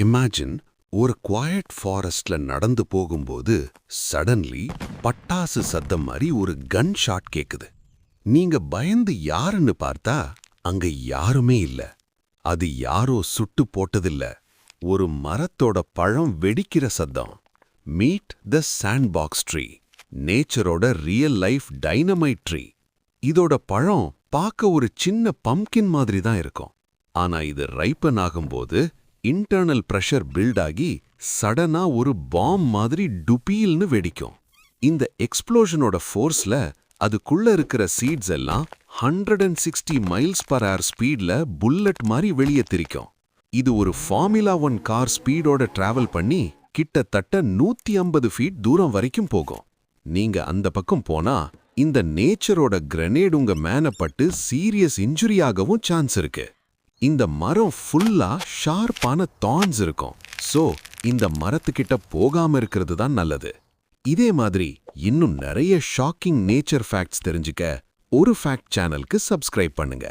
Imagine ஒரு quiet ஃபாரஸ்ட்ல நடந்து போகும்போது சடன்லி பட்டாசு சத்தம் மாதிரி ஒரு கன் ஷாட் கேக்குது. நீங்க பயந்து யாருன்னு பார்த்தா அங்க யாருமே இல்ல. அது யாரோ சுட்டு போட்டதில்ல, ஒரு மரத்தோட பழம் வெடிக்கிற சத்தம். மீட் த சாண்ட்பாக்ஸ் ட்ரீ, நேச்சரோட ரியல் லைஃப் டைனமைட் ட்ரீ. இதோட பழம் பார்க்க ஒரு சின்ன பம்ப்கின் மாதிரி தான் இருக்கும். ஆனா இது ரைப்பன் ஆகும்போது இன்டர்னல் பிரஷர் பில்ட் ஆகி சடனா ஒரு பாம் மாதிரி டுபீல்னு வெடிக்கும். இந்த எக்ஸ்ப்ளோஷனோட ஃபோர்ஸ்ல அதுக்குள்ள இருக்கிற சீட்ஸ் எல்லாம் 160 மைல்ஸ் பர் ஹவர் ஸ்பீட்ல புல்லட் மாதிரி வெளியே திரிக்கும். இது ஒரு ஃபார்முலா 1 கார் ஸ்பீடோட டிராவல் பண்ணி கிட்டத்தட்ட 150 ஃபீட் தூரம் வரைக்கும் போகும். நீங்க அந்த பக்கம் போனா இந்த நேச்சரோட கிரனேட் உங்க மேல பட்டு சீரியஸ் இன்ஜுரி ஆகவும் சான்ஸ் இருக்கு. இந்த மரம் ஃபுல்லா ஷார்ப்பான தார்ன்ஸ் இருக்கும். சோ இந்த மரத்துக்கிட்ட போகாம இருக்கிறது தான் நல்லது. இதே மாதிரி இன்னும் நிறைய ஷாக்கிங் நேச்சர் ஃபேக்ட்ஸ் தெரிஞ்சுக்க ஒரு ஃபேக்ட் சேனலுக்கு சப்ஸ்கிரைப் பண்ணுங்க.